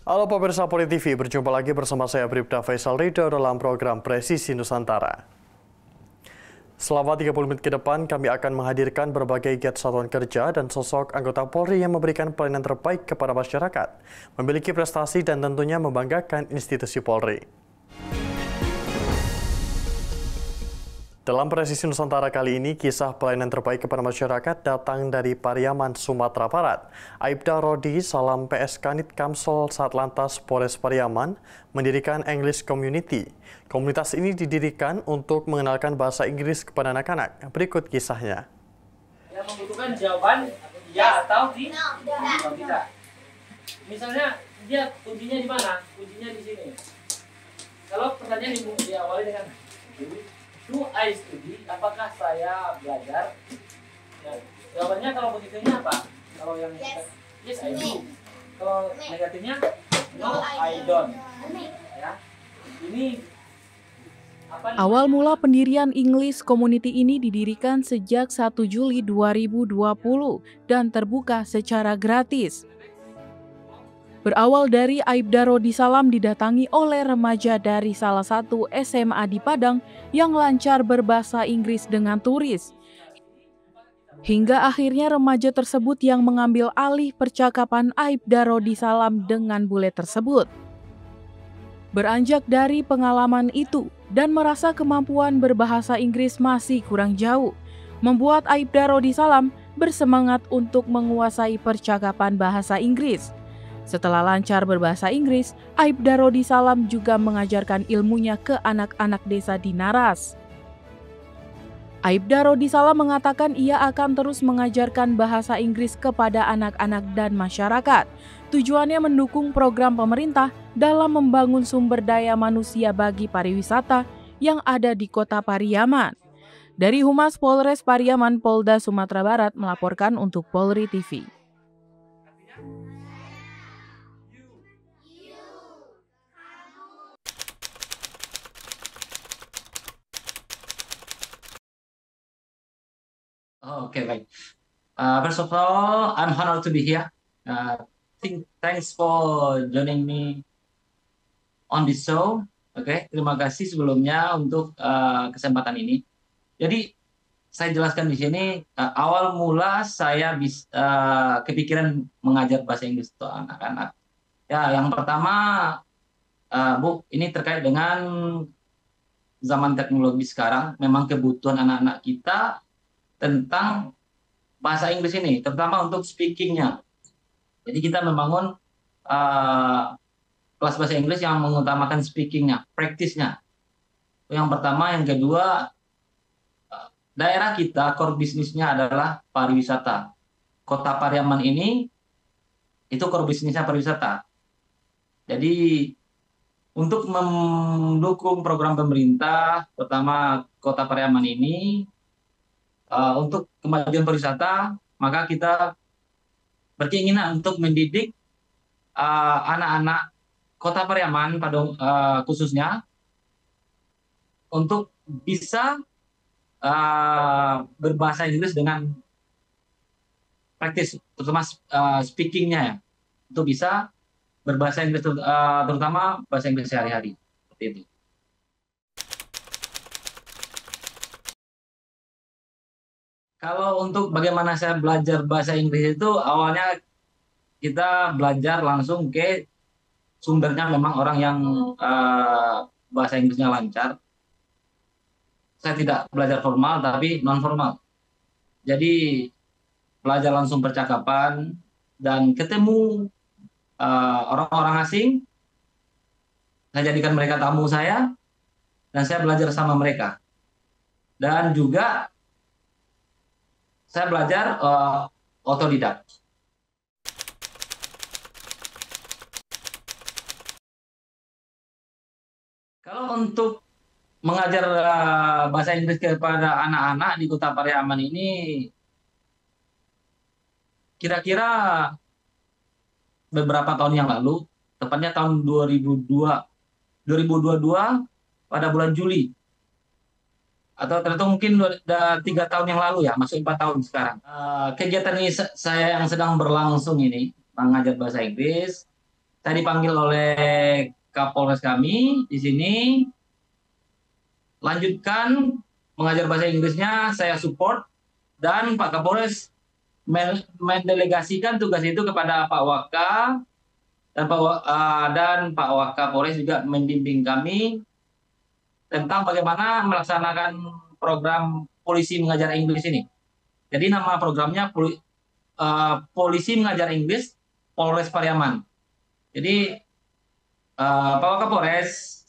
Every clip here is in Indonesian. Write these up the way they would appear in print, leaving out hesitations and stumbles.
Halo pemirsa Poli TV, berjumpa lagi bersama saya Bribda Faisal Ridho dalam program Presisi Nusantara. Selama 30 menit ke depan, kami akan menghadirkan berbagai giat satuan kerja dan sosok anggota Polri yang memberikan pelayanan terbaik kepada masyarakat, memiliki prestasi dan tentunya membanggakan institusi Polri. Dalam Presisi Nusantara kali ini, kisah pelayanan terbaik kepada masyarakat datang dari Pariaman, Sumatera Barat. Aibda Rodi Salam PS Kanit Kamsel Satlantas Polres Pariaman mendirikan English Community. Komunitas ini didirikan untuk mengenalkan bahasa Inggris kepada anak-anak. Berikut kisahnya. Yang membutuhkan jawaban ya atau tidak. Misalnya dia kuncinya di mana? Kuncinya di sini. Kalau pertanyaan diawali dengan do I study? Apakah saya belajar? Ya, jawabannya kalau positifnya apa? Kalau yang yes I do. Kalau negatifnya no I don't. Ya. Ini Awal mula pendirian English Community ini didirikan sejak 1 Juli 2020 dan terbuka secara gratis. Berawal dari Aibda Rodi Salam didatangi oleh remaja dari salah satu SMA di Padang yang lancar berbahasa Inggris dengan turis. Hingga akhirnya remaja tersebut yang mengambil alih percakapan Aibda Rodi Salam dengan bule tersebut. Beranjak dari pengalaman itu dan merasa kemampuan berbahasa Inggris masih kurang jauh, membuat Aibda Rodi Salam bersemangat untuk menguasai percakapan bahasa Inggris. Setelah lancar berbahasa Inggris, Aibda Rodi Salam juga mengajarkan ilmunya ke anak-anak desa di Naras. Aibda Rodi Salam mengatakan ia akan terus mengajarkan bahasa Inggris kepada anak-anak dan masyarakat. Tujuannya mendukung program pemerintah dalam membangun sumber daya manusia bagi pariwisata yang ada di Kota Pariaman. Dari Humas Polres Pariaman, Polda Sumatera Barat melaporkan untuk Polri TV. Okay, baik. First of all, I'm honored to be here. Thanks for joining me on this show. Oke, terima kasih sebelumnya untuk kesempatan ini. Jadi saya jelaskan di sini awal mula saya kepikiran mengajar bahasa Inggris untuk anak-anak. Ya, yang pertama, Bu, ini terkait dengan zaman teknologi sekarang. Memang kebutuhan anak-anak kita tentang bahasa Inggris ini, terutama untuk speaking-nya. Jadi kita membangun kelas bahasa Inggris yang mengutamakan speaking-nya, practice-nya. Yang pertama, yang kedua, daerah kita core bisnisnya adalah pariwisata. Kota Pariaman ini itu core bisnisnya pariwisata. Jadi untuk mendukung program pemerintah, pertama Kota Pariaman ini untuk kemajuan pariwisata, maka kita berkeinginan untuk mendidik anak-anak Kota Pariaman khususnya untuk bisa berbahasa Inggris dengan praktis, terutama speaking-nya ya, untuk bisa berbahasa Inggris terutama bahasa Inggris sehari-hari seperti itu. Kalau untuk bagaimana saya belajar bahasa Inggris itu, awalnya kita belajar langsung ke sumbernya, memang orang yang bahasa Inggrisnya lancar. Saya tidak belajar formal, tapi non-formal. Jadi belajar langsung percakapan dan ketemu orang-orang asing. Saya jadikan mereka tamu saya, dan saya belajar sama mereka. Dan juga saya belajar otodidak. Kalau untuk mengajar bahasa Inggris kepada anak-anak di Kota Pariaman ini, kira-kira beberapa tahun yang lalu, tepatnya tahun 2022 pada bulan Juli. Atau terhitung mungkin 3 tahun yang lalu ya, masuk 4 tahun sekarang. Kegiatan ini saya yang sedang berlangsung ini, mengajar bahasa Inggris, saya dipanggil oleh Kapolres kami di sini, lanjutkan mengajar bahasa Inggrisnya, saya support, dan Pak Kapolres mendelegasikan tugas itu kepada Pak Waka, dan Pak Wakapolres juga membimbing kami tentang bagaimana melaksanakan program polisi mengajar Inggris ini. Jadi nama programnya Polisi Mengajar Inggris Polres Pariaman. Jadi Pak Wakapolres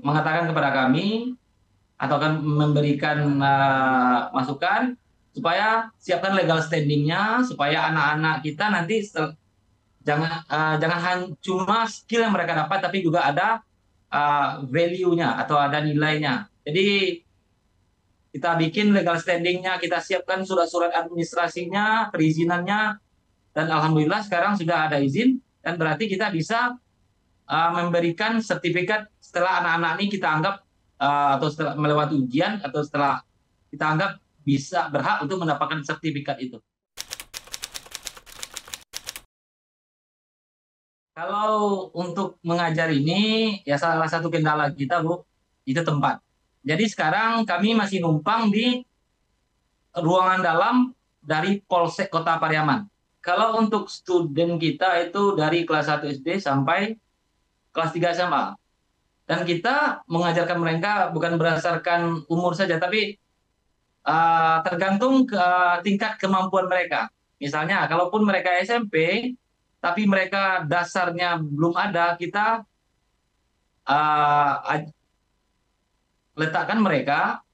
mengatakan kepada kami atau akan memberikan masukan supaya siapkan legal standingnya, supaya anak-anak kita nanti jangan cuma skill yang mereka dapat, tapi juga ada value-nya atau ada nilainya. Jadi kita bikin legal standing-nya, kita siapkan surat-surat administrasinya, perizinannya, dan alhamdulillah sekarang sudah ada izin, dan berarti kita bisa memberikan sertifikat setelah anak-anak ini kita anggap atau setelah melewati ujian atau setelah kita anggap bisa berhak untuk mendapatkan sertifikat itu. Kalau untuk mengajar ini, ya salah satu kendala kita, Bu, itu tempat. Jadi sekarang kami masih numpang di ruangan dalam dari Polsek Kota Pariaman. Kalau untuk student kita itu dari kelas 1 SD sampai kelas 3 SMA. Dan kita mengajarkan mereka bukan berdasarkan umur saja, tapi tergantung tingkat kemampuan mereka. Misalnya, kalaupun mereka SMP, tapi mereka dasarnya belum ada, kita letakkan mereka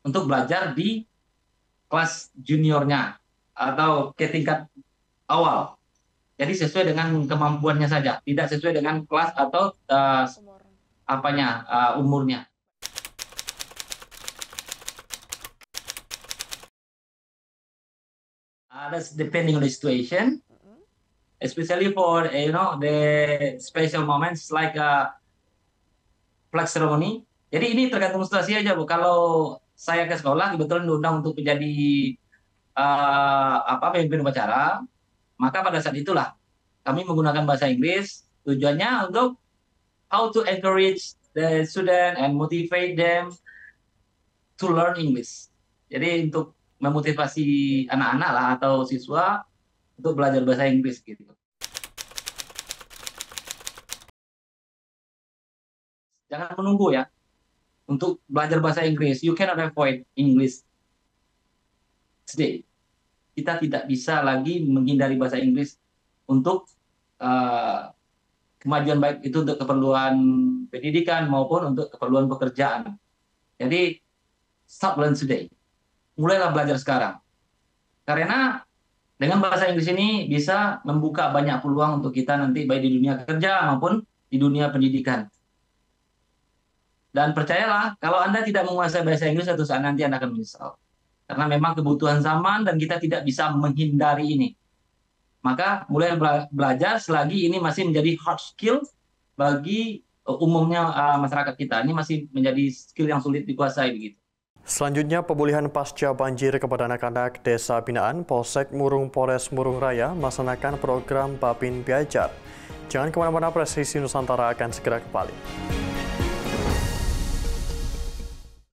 untuk belajar di kelas juniornya atau ke tingkat awal. Jadi sesuai dengan kemampuannya saja, tidak sesuai dengan kelas atau umurnya. That's depending on the situation. Especially for the special moments like flag ceremony. Jadi ini tergantung situasi aja, Bu. Kalau saya ke sekolah kebetulan diundang untuk menjadi pemimpin upacara, maka pada saat itulah kami menggunakan bahasa Inggris. Tujuannya untuk how to encourage the student and motivate them to learn English. Jadi untuk memotivasi anak-anak lah atau siswa untuk belajar bahasa Inggris gitu. Jangan menunggu ya untuk belajar bahasa Inggris. You cannot avoid English today. Kita tidak bisa lagi menghindari bahasa Inggris untuk kemajuan baik itu untuk keperluan pendidikan maupun untuk keperluan pekerjaan. Jadi start learn today. Mulailah belajar sekarang. Karena dengan bahasa Inggris ini bisa membuka banyak peluang untuk kita nanti baik di dunia kerja maupun di dunia pendidikan. Dan percayalah, kalau Anda tidak menguasai bahasa Inggris, suatu saat nanti Anda akan menyesal. Karena memang kebutuhan zaman dan kita tidak bisa menghindari ini. Maka mulai belajar selagi ini masih menjadi hard skill bagi umumnya masyarakat kita. Ini masih menjadi skill yang sulit dikuasai begitu. Selanjutnya, pemulihan pasca banjir kepada anak-anak Desa Binaan Polsek Murung Polres Murung Raya melaksanakan program Bapin Piajar. Jangan kemana-mana, Presisi Nusantara akan segera kembali.